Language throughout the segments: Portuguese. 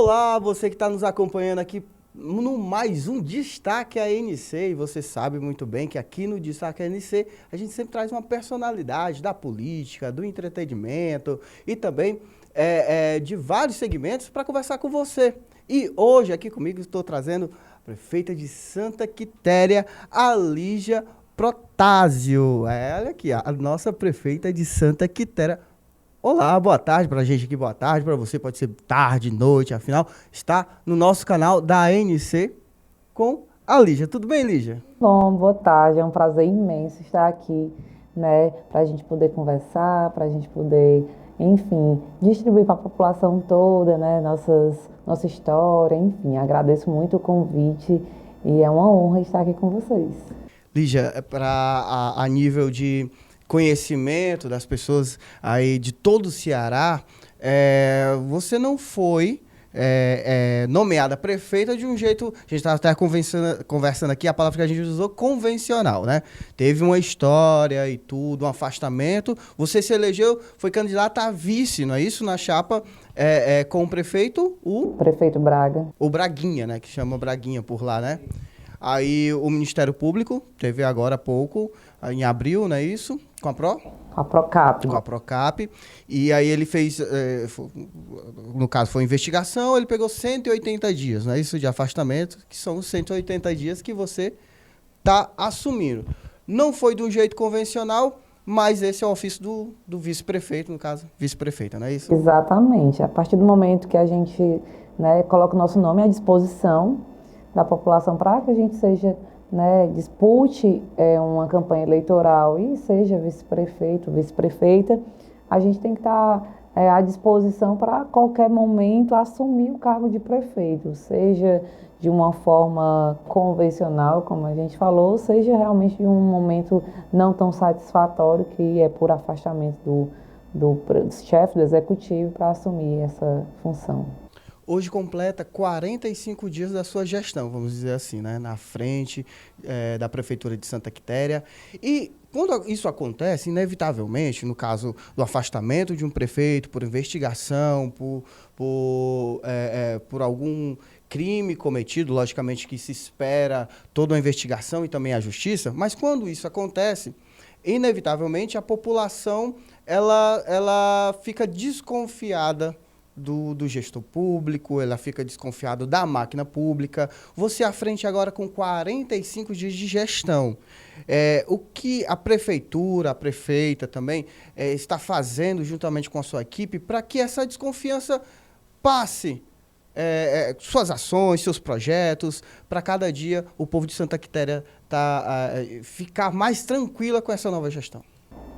Olá, você que está nos acompanhando aqui no mais um Destaque ANC. E você sabe muito bem que aqui no Destaque ANC a gente sempre traz uma personalidade da política, do entretenimento e também de vários segmentos para conversar com você. E hoje aqui comigo estou trazendo a prefeita de Santa Quitéria, a Lígia Protásio. Olha aqui, a nossa prefeita de Santa Quitéria. Olá, boa tarde pra gente aqui, boa tarde pra você, pode ser tarde, noite, afinal, está no nosso canal da ANC com a Lígia. Tudo bem, Lígia? Bom, boa tarde, é um prazer imenso estar aqui, né, para a gente poder conversar, para a gente poder, enfim, distribuir para a população toda, né, nossa história, enfim, agradeço muito o convite e é uma honra estar aqui com vocês. Lígia, a nível de conhecimento das pessoas aí de todo o Ceará, você não foi nomeada prefeita de um jeito, a gente estava até conversando aqui, a palavra que a gente usou, convencional, né? Teve uma história e tudo, um afastamento, você se elegeu, foi candidata a vice, não é isso? Na chapa com o prefeito, Prefeito Braga. o Braguinha, né? Que chama Braguinha por lá, né? Aí o Ministério Público teve agora há pouco, em abril, não é isso? Com a Pro? A Procap. Com a Procap. E aí ele fez, no caso foi investigação, ele pegou 180 dias, não é isso? De afastamento, que são os 180 dias que você está assumindo. Não foi de um jeito convencional, mas esse é o ofício do vice-prefeito, no caso, vice-prefeita, não é isso? Exatamente, a partir do momento que a gente, né, coloca o nosso nome à disposição da população para que a gente seja, né, dispute uma campanha eleitoral e seja vice-prefeito, vice-prefeita, a gente tem que estar à disposição para qualquer momento assumir o cargo de prefeito, seja de uma forma convencional, como a gente falou, seja realmente de um momento não tão satisfatório, que é por afastamento do chefe do executivo para assumir essa função. Hoje completa 45 dias da sua gestão, vamos dizer assim, né? Na frente da Prefeitura de Santa Quitéria. E quando isso acontece, inevitavelmente, no caso do afastamento de um prefeito por investigação, por algum crime cometido, logicamente que se espera toda uma investigação e também a justiça, mas quando isso acontece, inevitavelmente a população ela fica desconfiada do gestor público, ela fica desconfiada da máquina pública. Você à frente agora com 45 dias de gestão. O que a prefeitura, a prefeita também, está fazendo juntamente com a sua equipe para que essa desconfiança passe suas ações, seus projetos, para cada dia o povo de Santa Quitéria ficar mais tranquila com essa nova gestão?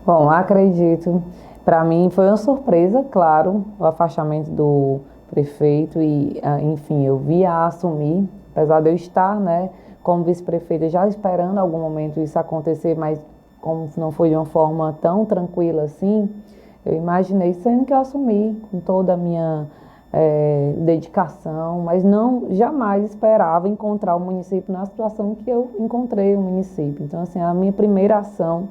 Bom, acredito. Para mim foi uma surpresa, claro, o afastamento do prefeito e, enfim, eu vi a assumir, apesar de eu estar, né, como vice-prefeita já esperando algum momento isso acontecer, mas como não foi de uma forma tão tranquila assim, eu imaginei sendo que eu assumi com toda a minha dedicação, mas jamais esperava encontrar o município na situação que eu encontrei o município. Então, assim, a minha primeira ação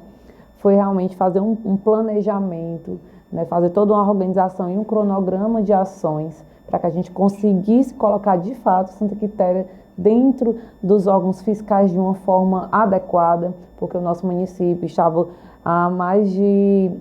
foi realmente fazer um planejamento, né, fazer toda uma organização e um cronograma de ações para que a gente conseguisse colocar de fato Santa Quitéria dentro dos órgãos fiscais de uma forma adequada, porque o nosso município estava há mais de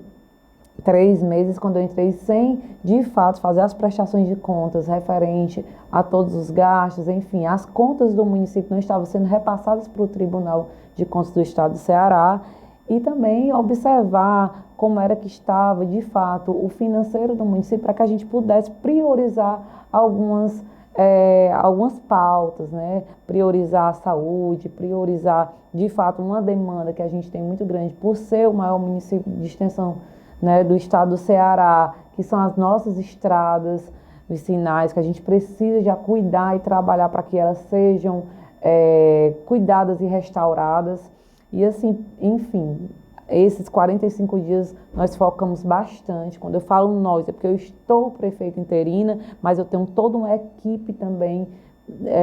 3 meses, quando eu entrei, sem de fato fazer as prestações de contas referente a todos os gastos, enfim, as contas do município não estavam sendo repassadas para o Tribunal de Contas do Estado do Ceará, e também observar como era que estava, de fato, o financeiro do município para que a gente pudesse priorizar algumas pautas, né? Priorizar a saúde, priorizar, de fato, uma demanda que a gente tem muito grande por ser o maior município de extensão, né, do estado do Ceará, que são as nossas estradas vicinais, que a gente precisa já cuidar e trabalhar para que elas sejam cuidadas e restauradas. E assim, enfim, esses 45 dias nós focamos bastante. Quando eu falo nós, é porque eu estou prefeita interina, mas eu tenho toda uma equipe também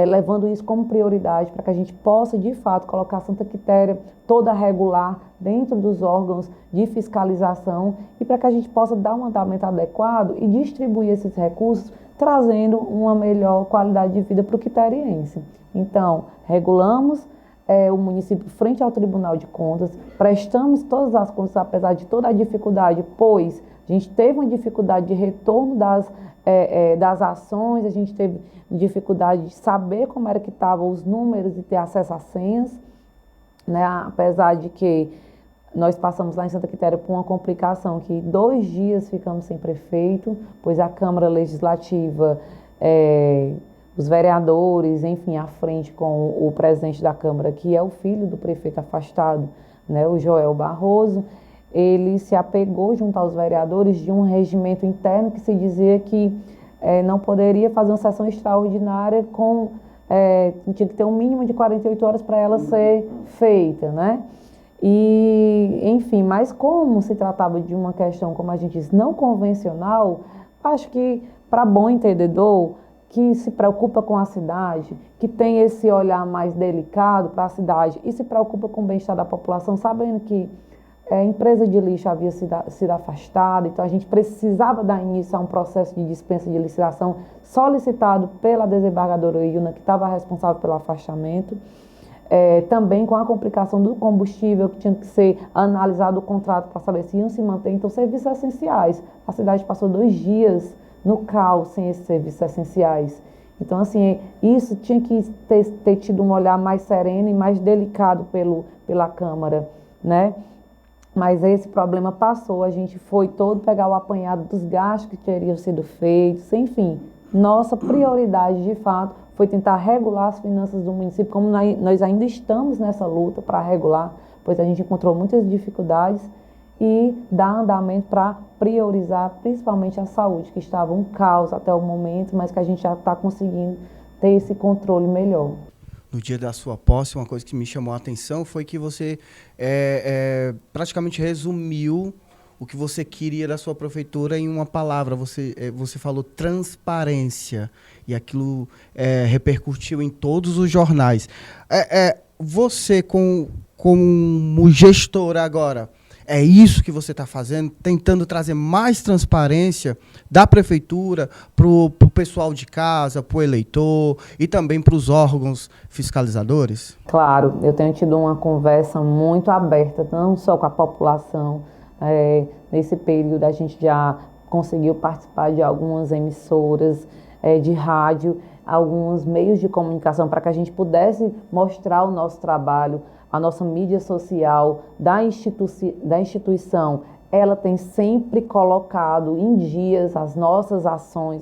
levando isso como prioridade para que a gente possa, de fato, colocar Santa Quitéria toda regular dentro dos órgãos de fiscalização e para que a gente possa dar um andamento adequado e distribuir esses recursos trazendo uma melhor qualidade de vida para o quiteriense. Então, regulamos o município frente ao Tribunal de Contas, prestamos todas as contas, apesar de toda a dificuldade, pois a gente teve uma dificuldade de retorno das ações, a gente teve dificuldade de saber como era que estavam os números e ter acesso às senhas, né? Apesar de que nós passamos lá em Santa Quitéria por uma complicação que 2 dias ficamos sem prefeito, pois a Câmara Legislativa, os vereadores, enfim, à frente com o presidente da Câmara, que é o filho do prefeito afastado, né, o Joel Barroso, ele se apegou junto aos vereadores de um regimento interno que se dizia que não poderia fazer uma sessão extraordinária tinha que ter um mínimo de 48 horas para ela ser feita, né? E, enfim, mas como se tratava de uma questão, como a gente diz, não convencional, acho que, para bom entendedor, que se preocupa com a cidade, que tem esse olhar mais delicado para a cidade e se preocupa com o bem-estar da população, sabendo que a empresa de lixo havia sido afastada, então a gente precisava dar início a um processo de dispensa de licitação solicitado pela desembargadora Ilna, que estava responsável pelo afastamento. Também com a complicação do combustível, que tinha que ser analisado o contrato para saber se iam se manter. Então, serviços essenciais. A cidade passou 2 dias no caos sem esses serviços essenciais. Então, assim, isso tinha que ter tido um olhar mais sereno e mais delicado pela Câmara, né? Mas esse problema passou, a gente foi todo pegar o apanhado dos gastos que teriam sido feitos, enfim. Nossa prioridade, de fato, foi tentar regular as finanças do município, como nós ainda estamos nessa luta para regular, pois a gente encontrou muitas dificuldades, e dar andamento para priorizar principalmente a saúde, que estava um caos até o momento, mas que a gente já está conseguindo ter esse controle melhor. No dia da sua posse, uma coisa que me chamou a atenção foi que você praticamente resumiu o que você queria da sua prefeitura em uma palavra. Você falou transparência, e aquilo repercutiu em todos os jornais. Você, como gestor agora, é isso que você está fazendo, tentando trazer mais transparência da prefeitura para o pessoal de casa, para o eleitor e também para os órgãos fiscalizadores? Claro, eu tenho tido uma conversa muito aberta, não só com a população. Nesse período a gente já conseguiu participar de algumas emissoras de rádio, alguns meios de comunicação, para que a gente pudesse mostrar o nosso trabalho. A nossa mídia social da instituição, ela tem sempre colocado em dias as nossas ações,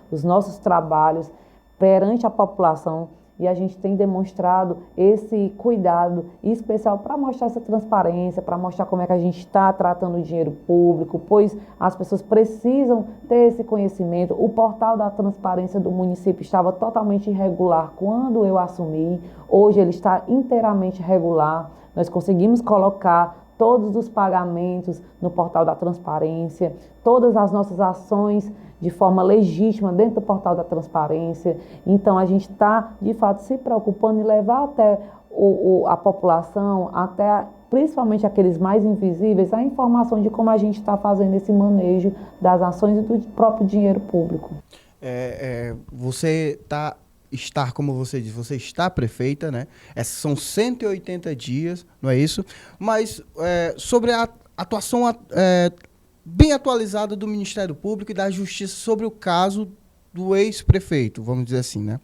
os nossos trabalhos perante a população, e a gente tem demonstrado esse cuidado especial para mostrar essa transparência, para mostrar como é que a gente está tratando o dinheiro público, pois as pessoas precisam ter esse conhecimento. O portal da transparência do município estava totalmente irregular quando eu assumi, hoje ele está inteiramente regular. Nós conseguimos colocar todos os pagamentos no portal da transparência, todas as nossas ações de forma legítima dentro do portal da transparência. Então, a gente está, de fato, se preocupando em levar até a população, até principalmente aqueles mais invisíveis, a informação de como a gente está fazendo esse manejo das ações e do próprio dinheiro público. Você como você diz, você está prefeita, né? Essas são 180 dias, não é isso? Mas sobre a atuação bem atualizada do Ministério Público e da Justiça sobre o caso do ex-prefeito, vamos dizer assim, né?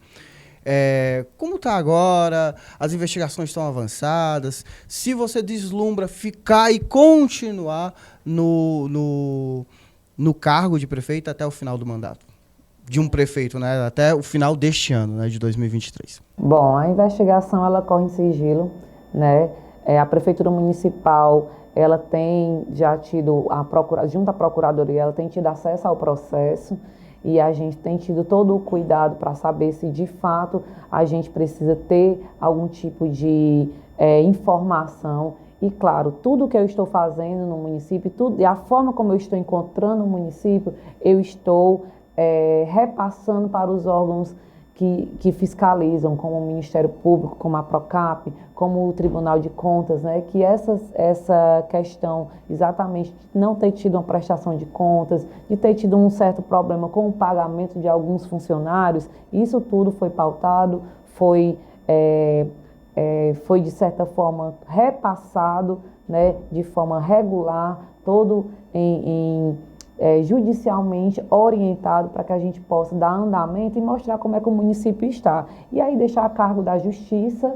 Como está agora? As investigações estão avançadas? Se você deslumbra ficar e continuar no cargo de prefeito até o final do mandato de um prefeito, né? Até o final deste ano, né? De 2023. Bom, a investigação ela corre em sigilo, né? A Prefeitura Municipal, ela tem já tido, junto à Procuradoria, ela tem tido acesso ao processo, e a gente tem tido todo o cuidado para saber se de fato a gente precisa ter algum tipo de informação. E claro, tudo que eu estou fazendo no município, e a forma como eu estou encontrando o município, eu estou repassando para os órgãos que fiscalizam, como o Ministério Público, como a Procap, como o Tribunal de Contas, né, que essa questão exatamente de não ter tido uma prestação de contas, de ter tido um certo problema com o pagamento de alguns funcionários, isso tudo foi pautado, foi de certa forma repassado, né, de forma regular, todo judicialmente orientado para que a gente possa dar andamento e mostrar como é que o município está. E aí deixar a cargo da justiça,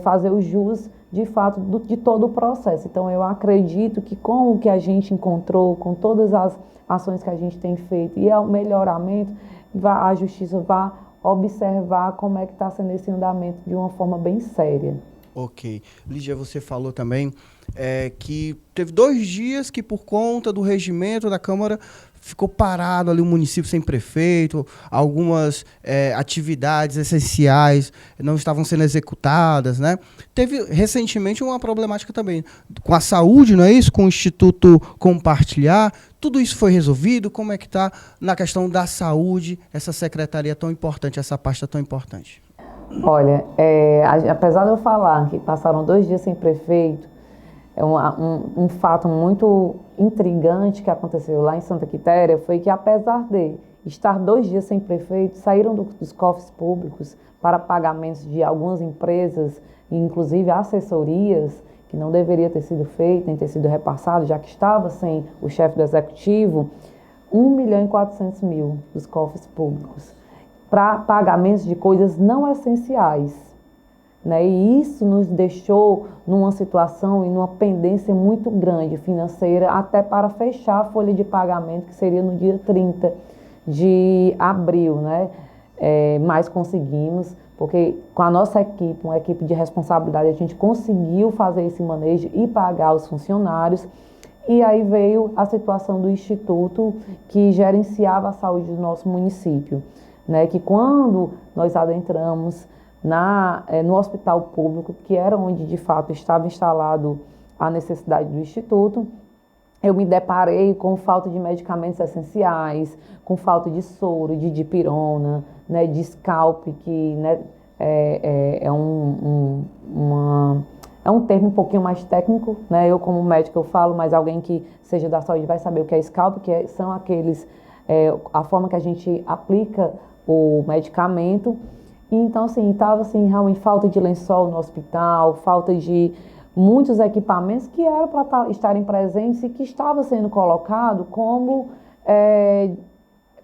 fazer o jus, de fato, de todo o processo. Então, eu acredito que com o que a gente encontrou, com todas as ações que a gente tem feito e o melhoramento, a justiça vai observar como é que está sendo esse andamento de uma forma bem séria. Ok. Lígia, você falou também que teve 2 dias que, por conta do regimento da Câmara, ficou parado ali o município sem prefeito, algumas atividades essenciais não estavam sendo executadas, né? Teve recentemente uma problemática também com a saúde, não é isso? Com o Instituto Compartilhar. Tudo isso foi resolvido? Como é que está na questão da saúde, essa secretaria tão importante, essa pasta tão importante? Olha, apesar de eu falar que passaram 2 dias sem prefeito, um fato muito intrigante que aconteceu lá em Santa Quitéria foi que, apesar de estar 2 dias sem prefeito, saíram dos cofres públicos para pagamentos de algumas empresas, inclusive assessorias, que não deveria ter sido feito, nem ter sido repassado, já que estava sem o chefe do executivo, 1.400.000 dos cofres públicos para pagamentos de coisas não essenciais, né? E isso nos deixou numa situação e numa pendência muito grande financeira, até para fechar a folha de pagamento, que seria no dia 30 de abril, né? Mas conseguimos, porque com a nossa equipe, uma equipe de responsabilidade, a gente conseguiu fazer esse manejo e pagar os funcionários. E aí veio a situação do instituto que gerenciava a saúde do nosso município, né, que quando nós adentramos no hospital público, que era onde de fato estava instalado a necessidade do instituto, eu me deparei com falta de medicamentos essenciais, com falta de soro, de dipirona, né, de scalp, que, né, é um termo um pouquinho mais técnico, né? Eu como médico eu falo, mas alguém que seja da saúde vai saber o que é scalp, são aqueles, a forma que a gente aplica o medicamento. E então, assim, estava assim, realmente falta de lençol no hospital, falta de muitos equipamentos que eram para estarem presentes e que estavam sendo colocados como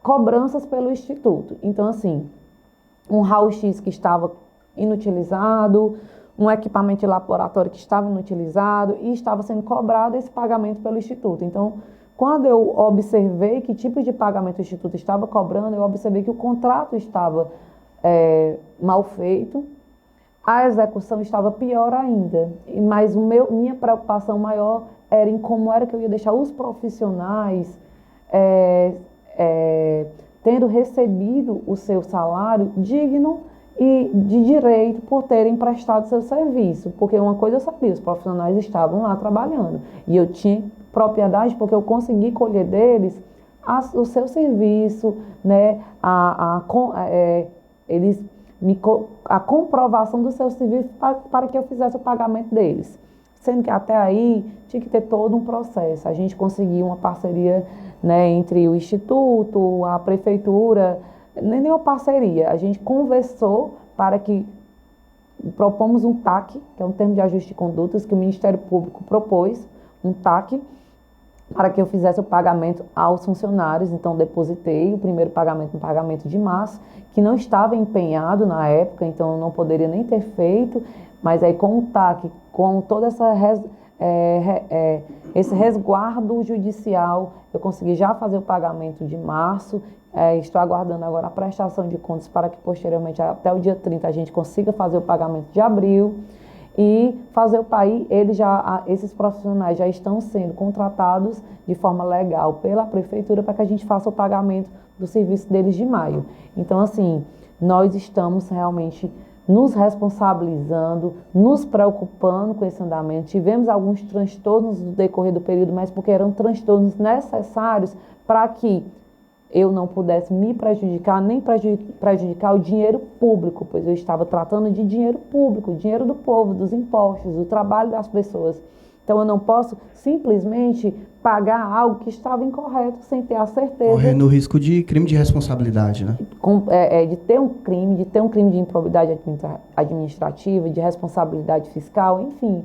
cobranças pelo Instituto. Então, assim, um raio-x que estava inutilizado, um equipamento de laboratório que estava inutilizado e estava sendo cobrado esse pagamento pelo Instituto. Então, quando eu observei que tipo de pagamento o Instituto estava cobrando, eu observei que o contrato estava mal feito, a execução estava pior ainda. Mas minha preocupação maior era em como era que eu ia deixar os profissionais tendo recebido o seu salário digno e de direito por terem prestado seu serviço. Porque uma coisa eu sabia, os profissionais estavam lá trabalhando. E eu tinha propriedade porque eu consegui colher deles o seu serviço, né? A comprovação do seu serviço para que eu fizesse o pagamento deles. Sendo que até aí tinha que ter todo um processo. A gente conseguiu uma parceria, né, entre o Instituto, a Prefeitura, nem uma parceria. A gente conversou para que propomos um TAC, que é um termo de ajuste de condutas, que o Ministério Público propôs, um TAC, para que eu fizesse o pagamento aos funcionários. Então, depositei o primeiro pagamento no pagamento de março, que não estava empenhado na época, então não poderia nem ter feito, mas aí com o TAC, com toda esse resguardo judicial, eu consegui já fazer o pagamento de março. Estou aguardando agora a prestação de contas para que posteriormente, até o dia 30, a gente consiga fazer o pagamento de abril. E fazer o país, esses profissionais já estão sendo contratados de forma legal pela prefeitura para que a gente faça o pagamento do serviço deles de maio. Então, assim, nós estamos realmente nos responsabilizando, nos preocupando com esse andamento. Tivemos alguns transtornos no decorrer do período, mas porque eram transtornos necessários para que eu não pudesse me prejudicar, nem prejudicar o dinheiro público, pois eu estava tratando de dinheiro público, dinheiro do povo, dos impostos, do trabalho das pessoas. Então eu não posso simplesmente pagar algo que estava incorreto sem ter a certeza. Correndo o risco de crime de responsabilidade, né? De ter um crime de improbidade administrativa, de responsabilidade fiscal, enfim,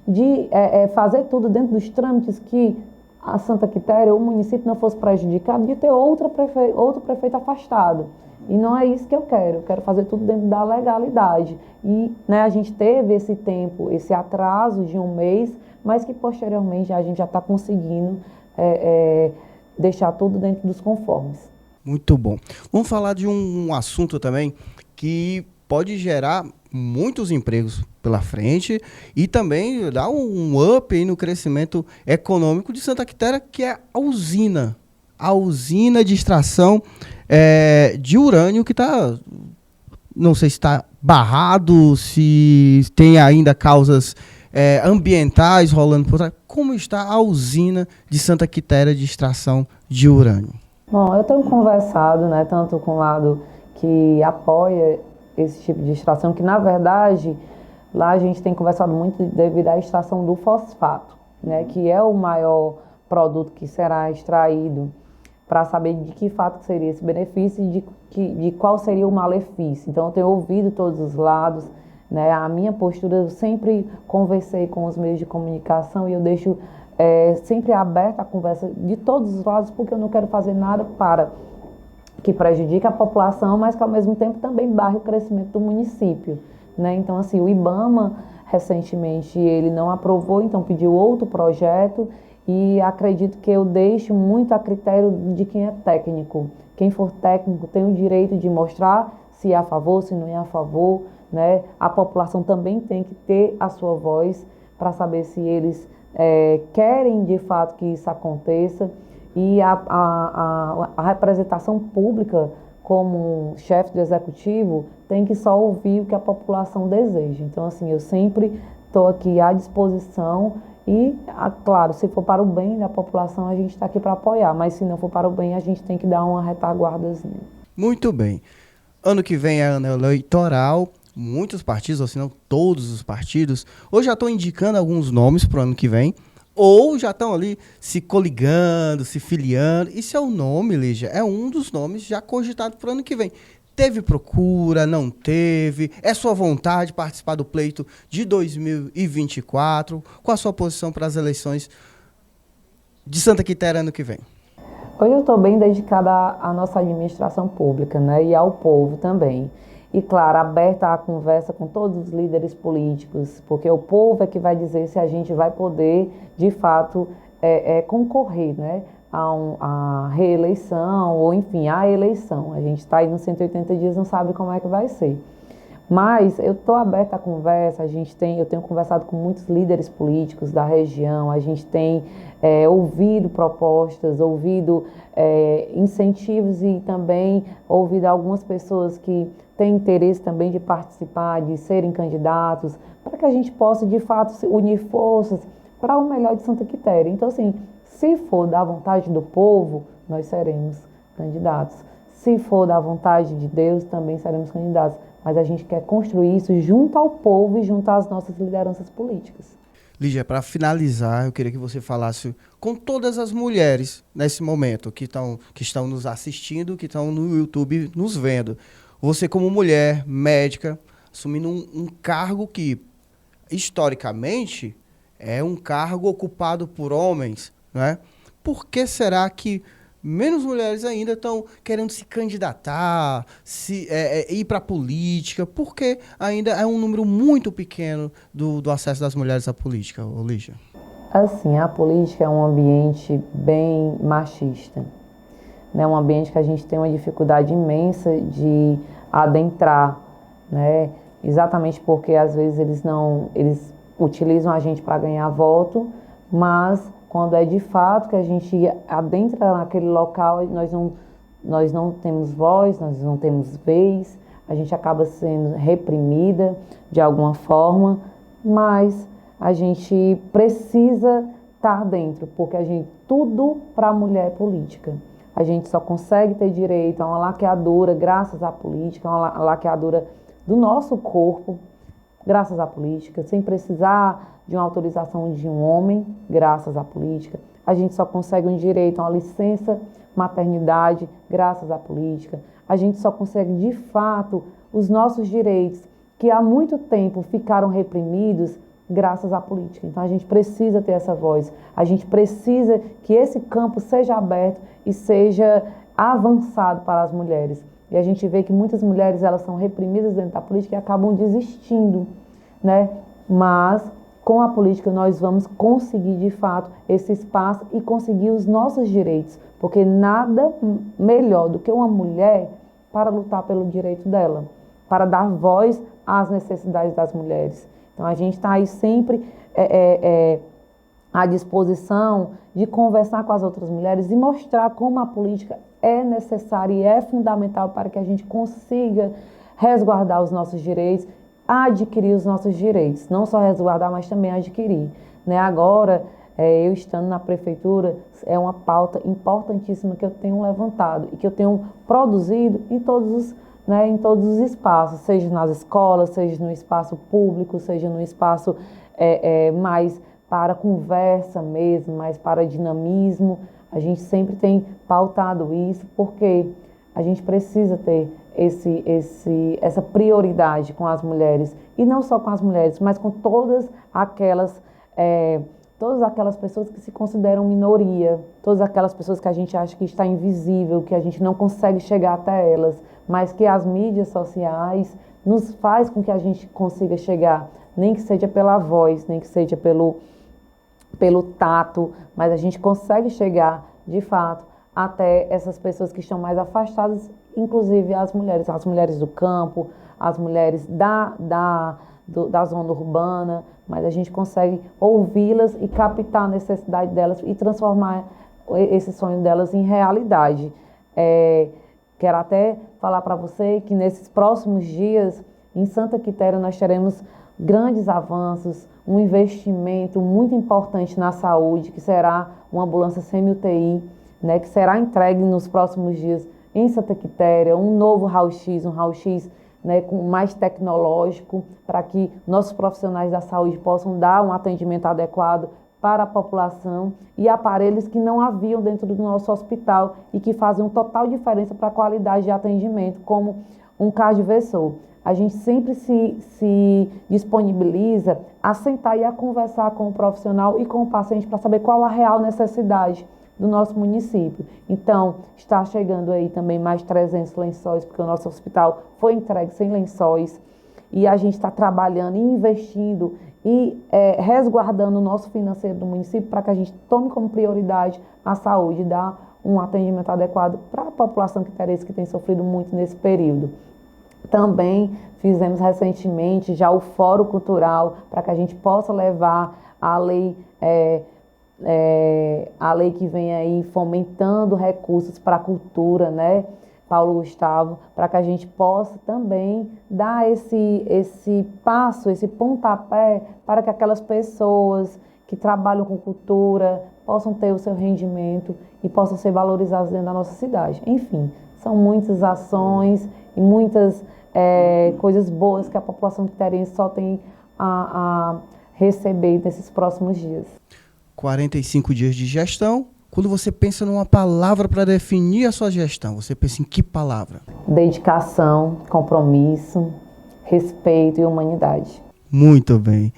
de fazer tudo dentro dos trâmites que a Santa Quitéria, o município, não fosse prejudicado, de ter outro prefeito afastado. E não é isso que eu quero fazer tudo dentro da legalidade. E a gente teve esse tempo, esse atraso de um mês, mas que posteriormente a gente já está conseguindo deixar tudo dentro dos conformes. Muito bom. Vamos falar de um assunto também que pode gerar muitos empregos pela frente e também dar um up aí no crescimento econômico de Santa Quitéria, que é a usina de extração de urânio, que está, não sei se está barrado, se tem ainda causas ambientais rolando por trás. Como está a usina de Santa Quitéria de extração de urânio? Bom, eu tenho conversado, tanto com o lado que apoia esse tipo de extração, que na verdade lá a gente tem conversado muito devido à extração do fosfato, que é o maior produto que será extraído, para saber de que fato seria esse benefício e de qual seria o malefício. Então eu tenho ouvido todos os lados, a minha postura, eu sempre conversei com os meios de comunicação e eu deixo sempre aberta a conversa de todos os lados, porque eu não quero fazer nada para que prejudique a população, mas que ao mesmo tempo também barre o crescimento do município. Então, assim, o IBAMA, recentemente, ele não aprovou, então pediu outro projeto e acredito que eu deixo muito a critério de quem é técnico. Quem for técnico tem o direito de mostrar se é a favor, se não é a favor, A população também tem que ter a sua voz para saber se eles querem de fato que isso aconteça. E a representação pública, como chefe do executivo, tem que só ouvir o que a população deseja. Então, assim, eu sempre estou aqui à disposição e, claro, se for para o bem da população, a gente está aqui para apoiar, mas se não for para o bem, a gente tem que dar uma retaguardazinha. Muito bem. Ano que vem é ano eleitoral, muitos partidos, ou se não todos os partidos, ou já estão indicando alguns nomes para o ano que vem, ou já estão ali se coligando, se filiando. E seu nome, Lígia, é um dos nomes já cogitados para o ano que vem. Teve procura, não teve? É sua vontade participar do pleito de 2024? Qual a sua posição para as eleições de Santa Quitéria ano que vem? Hoje eu estou bem dedicada à nossa administração pública, e ao povo também. E, claro, aberta à conversa com todos os líderes políticos, porque o povo é que vai dizer se a gente vai poder, de fato, concorrer, à reeleição ou, enfim, à eleição. A gente está aí nos 180 dias, não sabe como é que vai ser. Mas eu estou aberta à conversa, eu tenho conversado com muitos líderes políticos da região, a gente tem ouvido propostas, ouvido incentivos e também ouvido algumas pessoas que têm interesse também de participar, de serem candidatos, para que a gente possa, de fato, unir forças para o melhor de Santa Quitéria. Então, assim, se for da vontade do povo, nós seremos candidatos. Se for da vontade de Deus, também seremos candidatos. Mas a gente quer construir isso junto ao povo e junto às nossas lideranças políticas. Lígia, para finalizar, eu queria que você falasse com todas as mulheres nesse momento que estão nos assistindo, que estão no YouTube nos vendo. Você como mulher, médica, assumindo um cargo que, historicamente, é um cargo ocupado por homens, Por que será que menos mulheres ainda estão querendo se candidatar, ir para a política? Porque ainda é um número muito pequeno do acesso das mulheres à política, Lígia. Assim, a política é um ambiente bem machista. Um ambiente que a gente tem uma dificuldade imensa de adentrar, exatamente porque às vezes eles utilizam a gente para ganhar voto, mas quando é de fato que a gente adentra naquele local, nós não temos voz, nós não temos vez, a gente acaba sendo reprimida de alguma forma, mas a gente precisa estar dentro, porque tudo para a mulher é política. A gente só consegue ter direito a uma laqueadura graças à política, uma laqueadura do nosso corpo, graças à política, sem precisar de uma autorização de um homem, graças à política. A gente só consegue um direito a uma licença maternidade, graças à política. A gente só consegue, de fato, os nossos direitos, que há muito tempo ficaram reprimidos, graças à política. Então, a gente precisa ter essa voz. A gente precisa que esse campo seja aberto e seja avançado para as mulheres. E a gente vê que muitas mulheres, elas são reprimidas dentro da política e acabam desistindo, né? Mas, com a política, nós vamos conseguir, de fato, esse espaço e conseguir os nossos direitos. Porque nada melhor do que uma mulher para lutar pelo direito dela, para dar voz às necessidades das mulheres. Então, a gente está aí sempre à disposição de conversar com as outras mulheres e mostrar como a política é necessária e é fundamental para que a gente consiga resguardar os nossos direitos, adquirir os nossos direitos. Não só resguardar, mas também adquirir. Né? Agora, eu estando na prefeitura, é uma pauta importantíssima que eu tenho levantado e que eu tenho produzido em todos os espaços, seja nas escolas, seja no espaço público, seja no espaço mais para conversa mesmo, mais para dinamismo. A gente sempre tem pautado isso, porque a gente precisa ter essa prioridade com as mulheres, e não só com as mulheres, mas com todas aquelas pessoas que se consideram minoria, todas aquelas pessoas que a gente acha que está invisível, que a gente não consegue chegar até elas, mas que as mídias sociais nos faz com que a gente consiga chegar, nem que seja pela voz, nem que seja pelo tato, mas a gente consegue chegar, de fato, até essas pessoas que estão mais afastadas, inclusive as mulheres do campo, as mulheres da zona urbana, mas a gente consegue ouvi-las e captar a necessidade delas e transformar esse sonho delas em realidade. Quero até falar para você que nesses próximos dias, em Santa Quitéria, nós teremos grandes avanços, um investimento muito importante na saúde, que será uma ambulância semi-UTI, né, que será entregue nos próximos dias em Santa Quitéria, um novo raio-x, né, mais tecnológico, para que nossos profissionais da saúde possam dar um atendimento adequado para a população, e aparelhos que não haviam dentro do nosso hospital e que fazem total diferença para a qualidade de atendimento, como um cardioversor. A gente sempre se disponibiliza a sentar e a conversar com o profissional e com o paciente para saber qual a real necessidade do nosso município. Então, está chegando aí também mais 300 lençóis, porque o nosso hospital foi entregue sem lençóis, e a gente está trabalhando e investindo e resguardando o nosso financeiro do município para que a gente tome como prioridade a saúde e dar um atendimento adequado para a população quiterense que tem sofrido muito nesse período. Também fizemos recentemente já o Fórum Cultural para que a gente possa levar a lei que vem aí fomentando recursos para a cultura, né, Paulo Gustavo, para que a gente possa também dar esse passo, esse pontapé para que aquelas pessoas que trabalham com cultura possam ter o seu rendimento e possam ser valorizadas dentro da nossa cidade. Enfim, são muitas ações e muitas coisas boas que a população quiterense só tem a receber nesses próximos dias. 45 dias de gestão. Quando você pensa numa palavra para definir a sua gestão, você pensa em que palavra? Dedicação, compromisso, respeito e humanidade. Muito bem.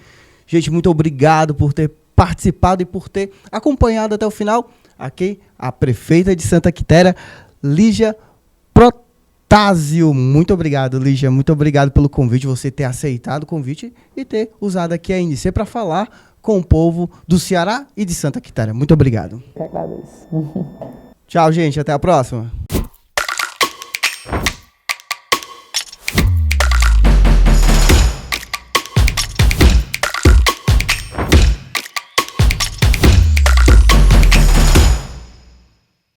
Gente, muito obrigado por ter participado e por ter acompanhado até o final aqui a prefeita de Santa Quitéria, Lígia Protásio. Muito obrigado, Lígia. Muito obrigado pelo convite, você ter aceitado o convite e ter usado aqui a NC para falar com o povo do Ceará e de Santa Quitéria. Muito obrigado. Eu agradeço. Tchau, gente. Até a próxima.